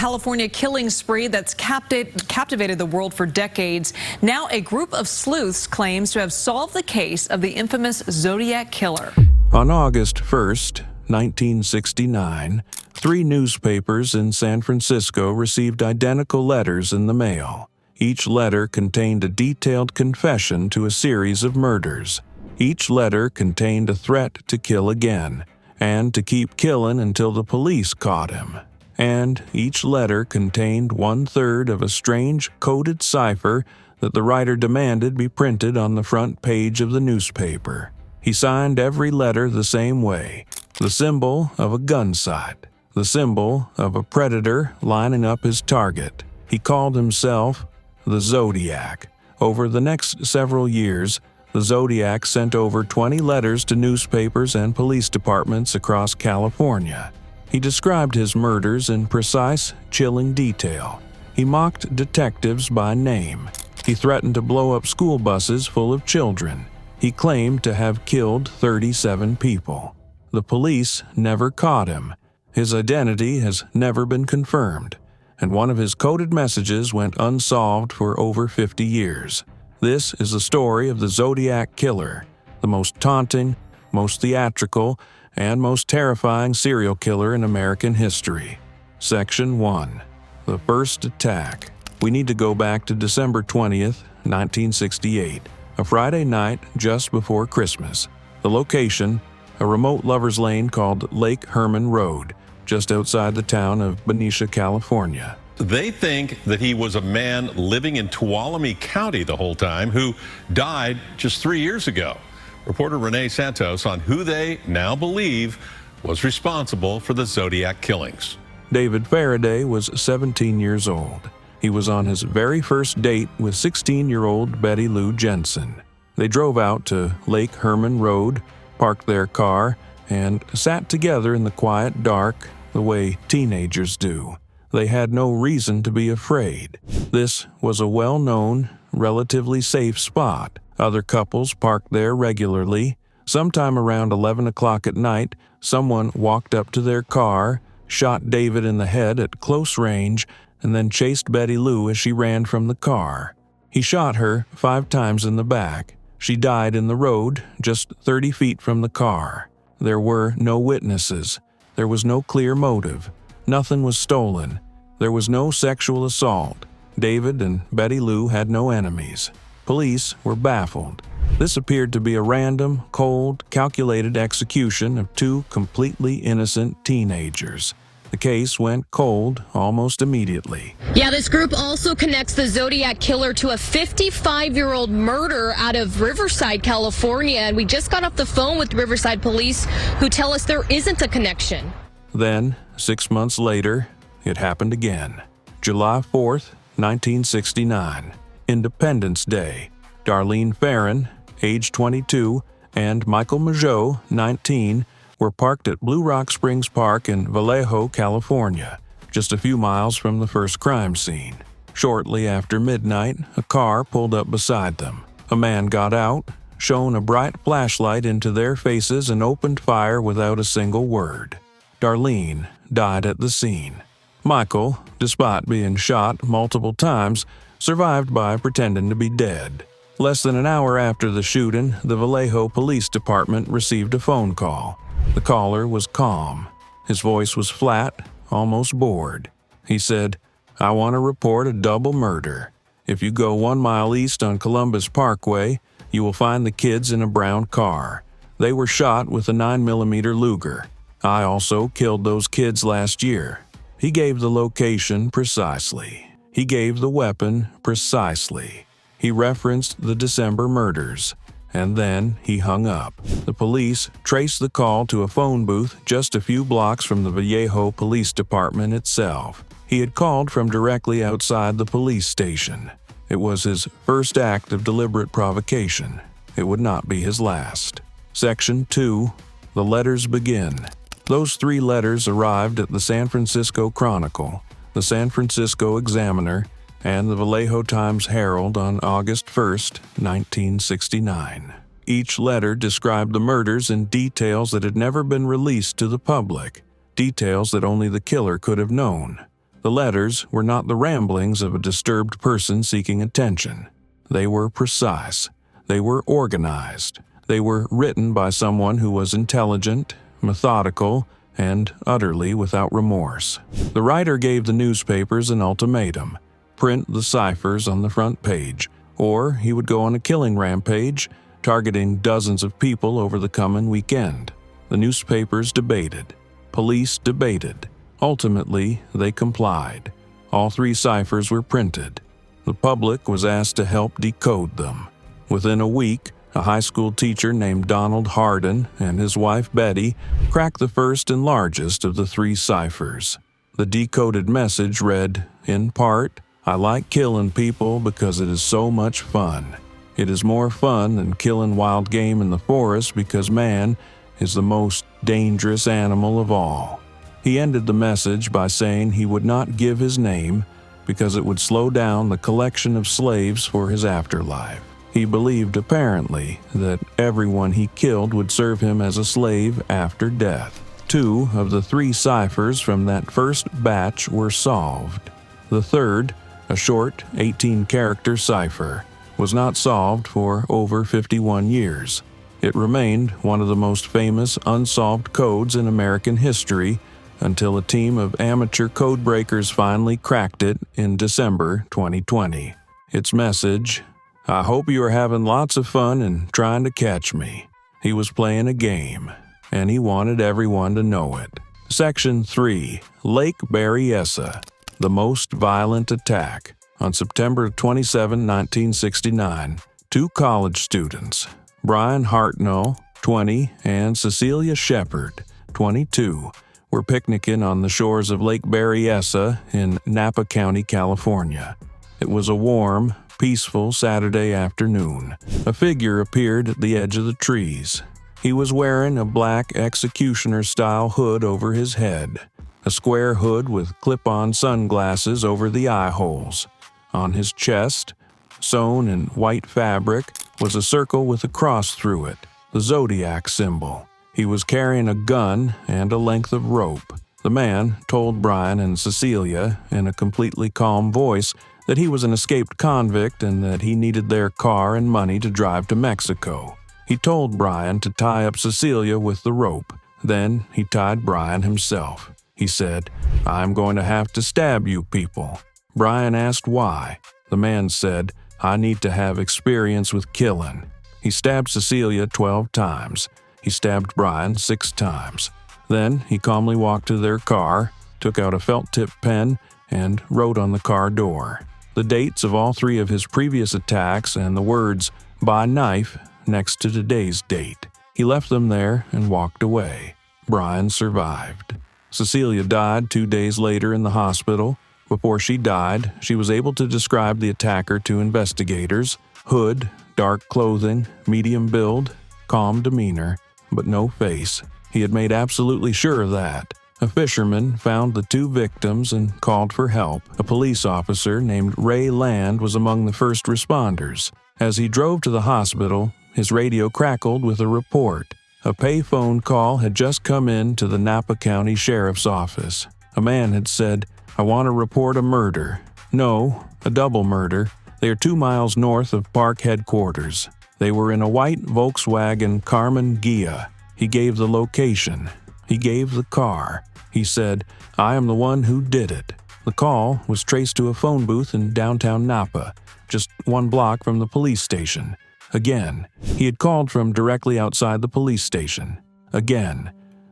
California killing spree that's captivated the world for decades. Now a group of sleuths claims to have solved the case of the infamous Zodiac Killer. On August 1st, 1969, 3 newspapers in San Francisco received identical letters in the mail. Each letter contained a detailed confession to a series of murders. Each letter contained a threat to kill again, and to keep killing until the police caught him. And each letter contained 1/3 of a strange coded cipher that the writer demanded be printed on the front page of the newspaper. He signed every letter the same way: the symbol of a gun sight, the symbol of a predator lining up his target. He called himself the Zodiac. Over the next several years, the Zodiac sent over 20 letters to newspapers and police departments across California. He described his murders in precise, chilling detail. He mocked detectives by name. He threatened to blow up school buses full of children. He claimed to have killed 37 people. The police never caught him. His identity has never been confirmed, and one of his coded messages went unsolved for over 50 years. This is the story of the Zodiac Killer, the most taunting, most theatrical, and most terrifying serial killer in American history. Section 1. The First Attack. We need to go back to December 20th, 1968, a Friday night just before Christmas. The location, a remote lover's lane called Lake Herman Road, just outside the town of Benicia, California. They think that he was a man living in Tuolumne County the whole time who died just 3 years ago. Reporter Renee Santos on who they now believe was responsible for the Zodiac killings. David Faraday was 17 years old. He was on his very first date with 16-year-old Betty Lou Jensen. They drove out to Lake Herman Road, parked their car, and sat together in the quiet dark the way teenagers do. They had no reason to be afraid. This was a well-known, relatively safe spot. Other couples parked there regularly. Sometime around 11 o'clock at night, someone walked up to their car, shot David in the head at close range, and then chased Betty Lou as she ran from the car. He shot her 5 times in the back. She died in the road, just 30 feet from the car. There were no witnesses. There was no clear motive. Nothing was stolen. There was no sexual assault. David and Betty Lou had no enemies. Police were baffled. This appeared to be a random, cold, calculated execution of 2 completely innocent teenagers. The case went cold almost immediately. Yeah, this group also connects the Zodiac Killer to a 55-year-old murder out of Riverside, California. And we just got off the phone with Riverside police who tell us there isn't a connection. Then, 6 months later, it happened again. July 4th, 1969, Independence Day. Darlene Farron, age 22, and Michael Mageau, 19, were parked at Blue Rock Springs Park in Vallejo, California, just a few miles from the first crime scene. Shortly after midnight, a car pulled up beside them. A man got out, shone a bright flashlight into their faces, and opened fire without a single word. Darlene died at the scene. Michael, despite being shot multiple times, survived by pretending to be dead. Less than an hour after the shooting, the Vallejo Police Department received a phone call. The caller was calm. His voice was flat, almost bored. He said, "I want to report a double murder. If you go 1 mile east on Columbus Parkway, you will find the kids in a brown car. They were shot with a 9mm Luger. I also killed those kids last year." He gave the location precisely. He gave the weapon precisely. He referenced the December murders. And then he hung up. The police traced the call to a phone booth just a few blocks from the Vallejo Police Department itself. He had called from directly outside the police station. It was his first act of deliberate provocation. It would not be his last. Section 2. The letters begin. Those 3 letters arrived at the San Francisco Chronicle, the San Francisco Examiner, and the Vallejo Times-Herald on August 1st, 1969. Each letter described the murders in details that had never been released to the public, details that only the killer could have known. The letters were not the ramblings of a disturbed person seeking attention. They were precise. They were organized. They were written by someone who was intelligent, methodical, and utterly without remorse. The writer gave the newspapers an ultimatum: print the ciphers on the front page, or he would go on a killing rampage, targeting dozens of people over the coming weekend. The newspapers debated. Police debated. Ultimately, they complied. All 3 ciphers were printed. The public was asked to help decode them. Within a week, a high school teacher named Donald Hardin and his wife Betty cracked the first and largest of the 3 ciphers. The decoded message read, in part, "I like killing people because it is so much fun. It is more fun than killing wild game in the forest because man is the most dangerous animal of all." He ended the message by saying he would not give his name because it would slow down the collection of slaves for his afterlife. He believed, apparently, that everyone he killed would serve him as a slave after death. 2 of the 3 ciphers from that first batch were solved. The third, a short 18-character cipher, was not solved for over 51 years. It remained one of the most famous unsolved codes in American history until a team of amateur code breakers finally cracked it in December 2020. Its message: "I hope you are having lots of fun and trying to catch me." He was playing a game, and he wanted everyone to know it. Section 3. Lake Berryessa, the most violent attack. On September 27, 1969, 2 college students, Brian Hartnell, 20, and Cecilia Shepard, 22, were picnicking on the shores of Lake Berryessa in Napa County, California. It was a warm, peaceful Saturday afternoon. A figure appeared at the edge of the trees. He was wearing a black executioner-style hood over his head, a square hood with clip-on sunglasses over the eye holes. On his chest, sewn in white fabric, was a circle with a cross through it, the Zodiac symbol. He was carrying a gun and a length of rope. The man told Brian and Cecilia in a completely calm voice that he was an escaped convict and that he needed their car and money to drive to Mexico. He told Brian to tie up Cecilia with the rope. Then he tied Brian himself. He said, "I'm going to have to stab you people." Brian asked why. The man said, "I need to have experience with killing." He stabbed Cecilia 12 times. He stabbed Brian 6 times. Then he calmly walked to their car, took out a felt-tip pen, and wrote on the car door the dates of all 3 of his previous attacks and the words "by knife" next to today's date. He left them there and walked away. Brian survived. Cecilia died 2 days later in the hospital. Before she died, she was able to describe the attacker to investigators: hood, dark clothing, medium build, calm demeanor, but no face. He had made absolutely sure of that. A fisherman found the 2 victims and called for help. A police officer named Ray Land was among the first responders. As he drove to the hospital, his radio crackled with a report. A payphone call had just come in to the Napa County Sheriff's Office. A man had said, "I want to report a murder." No, a double murder. They are 2 miles north of park headquarters. They were in a white Volkswagen Carmen Ghia. He gave the location. He gave the car. He said, "I am the one who did it." The call was traced to a phone booth in downtown Napa, just 1 block from the police station. Again, he had called from directly outside the police station. Again,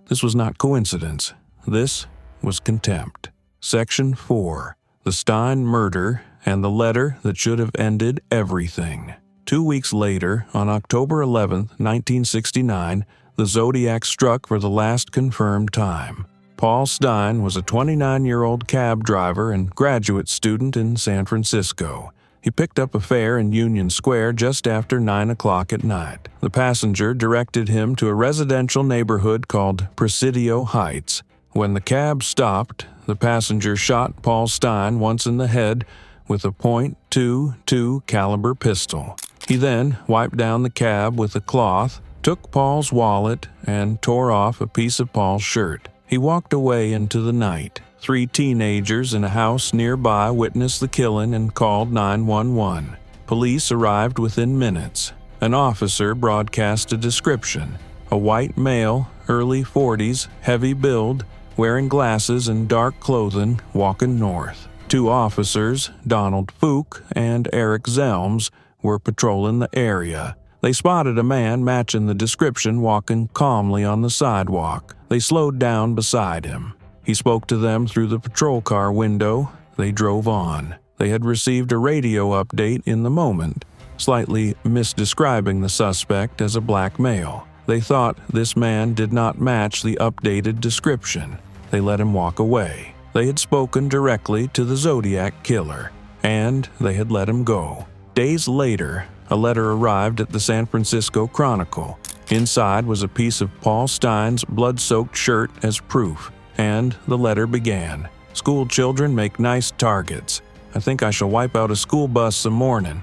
this was not coincidence. This was contempt. Section 4. The Stein Murder and the Letter That Should Have Ended Everything. 2 weeks later, on October 11, 1969, the Zodiac struck for the last confirmed time. Paul Stein was a 29-year-old cab driver and graduate student in San Francisco. He picked up a fare in Union Square just after 9 o'clock at night. The passenger directed him to a residential neighborhood called Presidio Heights. When the cab stopped, the passenger shot Paul Stein once in the head with a .22 caliber pistol. He then wiped down the cab with a cloth, took Paul's wallet, and tore off a piece of Paul's shirt. He walked away into the night, 3 teenagers in a house nearby witnessed the killing and called 911. Police arrived within minutes. An officer broadcast a description: a white male, early 40s, heavy build, wearing glasses and dark clothing, walking north. 2 officers, Donald Fook and Eric Zelms, were patrolling the area. They spotted a man matching the description walking calmly on the sidewalk. They slowed down beside him. He spoke to them through the patrol car window. They drove on. They had received a radio update in the moment, slightly misdescribing the suspect as a black male. They thought this man did not match the updated description. They let him walk away. They had spoken directly to the Zodiac Killer, and they had let him go. Days later, a letter arrived at the San Francisco Chronicle. Inside was a piece of Paul Stein's blood-soaked shirt as proof, and the letter began: "School children make nice targets. I think I shall wipe out a school bus some morning.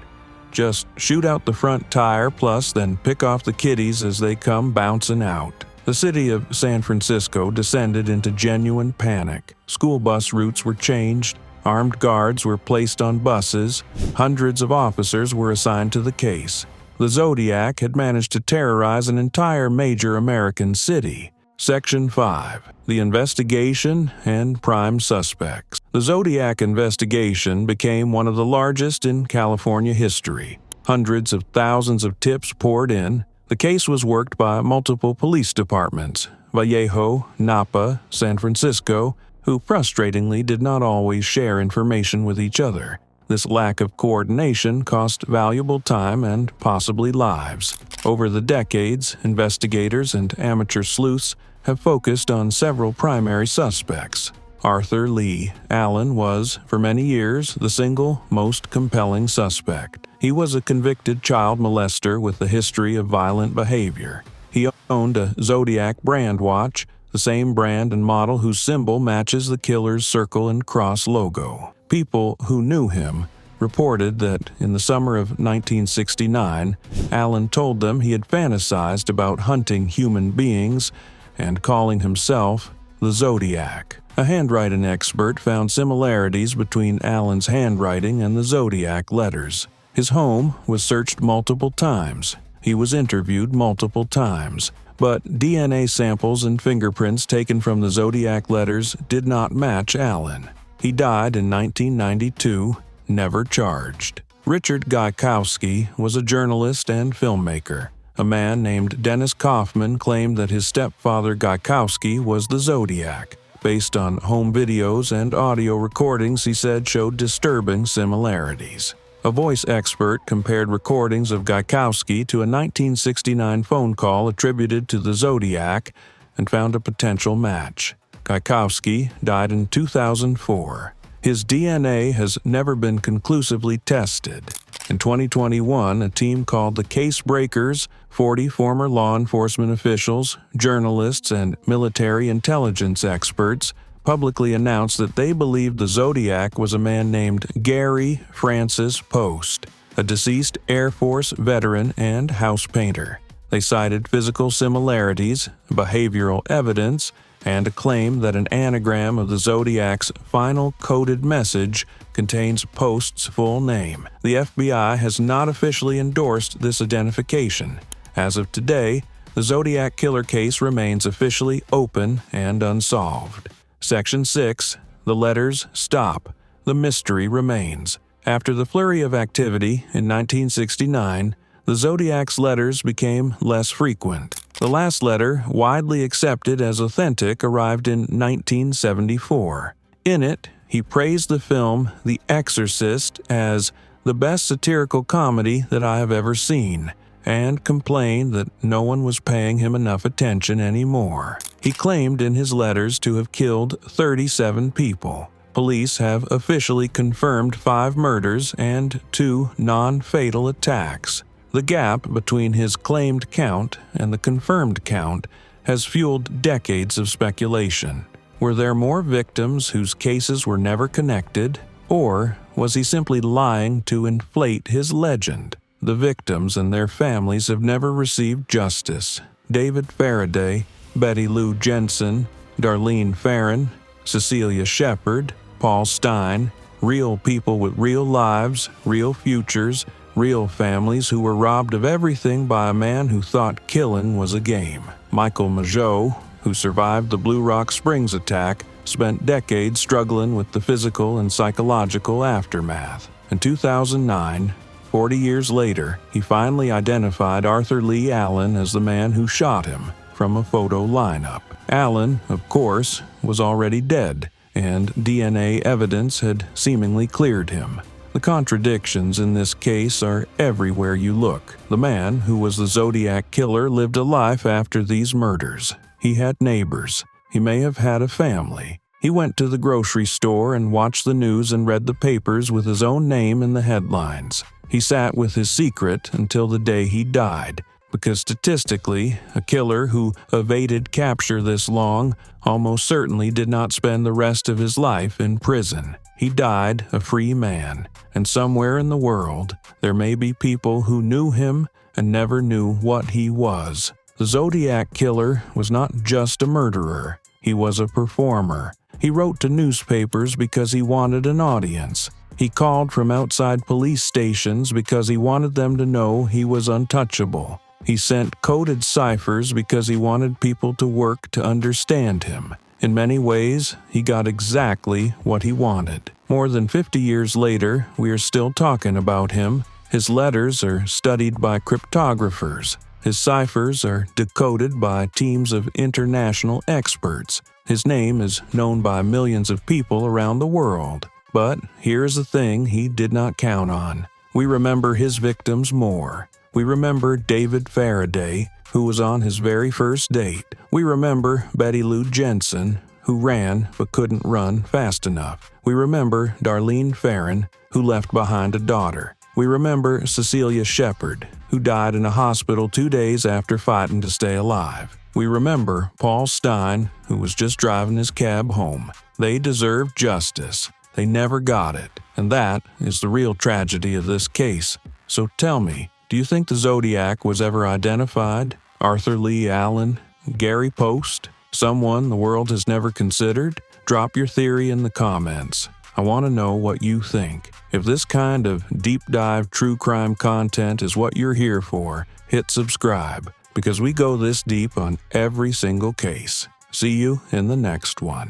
Just shoot out the front tire plus then pick off the kiddies as they come bouncing out." The city of San Francisco descended into genuine panic. School bus routes were changed. Armed guards were placed on buses. Hundreds of officers were assigned to the case. The Zodiac had managed to terrorize an entire major American city. Section 5. The Investigation and Prime Suspects. The Zodiac investigation became one of the largest in California history. Hundreds of thousands of tips poured in. The case was worked by multiple police departments: Vallejo, Napa, San Francisco, who frustratingly did not always share information with each other. This lack of coordination cost valuable time and possibly lives. Over the decades, investigators and amateur sleuths have focused on several primary suspects. Arthur Lee Allen was, for many years, the single most compelling suspect. He was a convicted child molester with a history of violent behavior. He owned a Zodiac brand watch, the same brand and model whose symbol matches the killer's circle and cross logo. People who knew him reported that in the summer of 1969, Allen told them he had fantasized about hunting human beings and calling himself the Zodiac. A handwriting expert found similarities between Allen's handwriting and the Zodiac letters. His home was searched multiple times. He was interviewed multiple times. But DNA samples and fingerprints taken from the Zodiac letters did not match Allen. He died in 1992, never charged. Richard Gaikowski was a journalist and filmmaker. A man named Dennis Kaufman claimed that his stepfather Gaikowski was the Zodiac. Based on home videos and audio recordings he said showed disturbing similarities. A voice expert compared recordings of Gaikowski to a 1969 phone call attributed to the Zodiac and found a potential match. Gaikowski died in 2004. His DNA has never been conclusively tested. In 2021, a team called the Case Breakers, 40 former law enforcement officials, journalists, and military intelligence experts, publicly announced that they believed the Zodiac was a man named Gary Francis Post, a deceased Air Force veteran and house painter. They cited physical similarities, behavioral evidence, and a claim that an anagram of the Zodiac's final coded message contains Post's full name. The FBI has not officially endorsed this identification. As of today, the Zodiac Killer case remains officially open and unsolved. Section 6. The letters stop. The mystery remains. After the flurry of activity in 1969, the Zodiac's letters became less frequent. The last letter, widely accepted as authentic, arrived in 1974. In it, he praised the film The Exorcist as the best satirical comedy that I have ever seen, and complained that no one was paying him enough attention anymore. He claimed in his letters to have killed 37 people. Police have officially confirmed 5 murders and 2 non-fatal attacks. The gap between his claimed count and the confirmed count has fueled decades of speculation. Were there more victims whose cases were never connected, or was he simply lying to inflate his legend? The victims and their families have never received justice. David Faraday, Betty Lou Jensen, Darlene Ferrin, Cecilia Shepard, Paul Stein, real people with real lives, real futures, real families who were robbed of everything by a man who thought killing was a game. Michael Mageau, who survived the Blue Rock Springs attack, spent decades struggling with the physical and psychological aftermath. In 2009, 40 years later, he finally identified Arthur Lee Allen as the man who shot him from a photo lineup. Allen, of course, was already dead, and DNA evidence had seemingly cleared him. The contradictions in this case are everywhere you look. The man who was the Zodiac Killer lived a life after these murders. He had neighbors. He may have had a family. He went to the grocery store and watched the news and read the papers with his own name in the headlines. He sat with his secret until the day he died, because statistically, a killer who evaded capture this long almost certainly did not spend the rest of his life in prison. He died a free man, and somewhere in the world, there may be people who knew him and never knew what he was. The Zodiac Killer was not just a murderer. He was a performer. He wrote to newspapers because he wanted an audience. He called from outside police stations because he wanted them to know he was untouchable. He sent coded ciphers because he wanted people to work to understand him. In many ways, he got exactly what he wanted. More than 50 years later, we are still talking about him. His letters are studied by cryptographers. His ciphers are decoded by teams of international experts. His name is known by millions of people around the world. But here's the thing he did not count on. We remember his victims more. We remember David Faraday, who was on his very first date. We remember Betty Lou Jensen, who ran but couldn't run fast enough. We remember Darlene Ferrin, who left behind a daughter. We remember Cecilia Shepard, who died in a hospital 2 days after fighting to stay alive. We remember Paul Stein, who was just driving his cab home. They deserved justice. They never got it, and that is the real tragedy of this case. So tell me, do you think the Zodiac was ever identified? Arthur Lee Allen? Gary Post? Someone the world has never considered? Drop your theory in the comments. I want to know what you think. If this kind of deep dive true crime content is what you're here for, hit subscribe, because we go this deep on every single case. See you in the next one.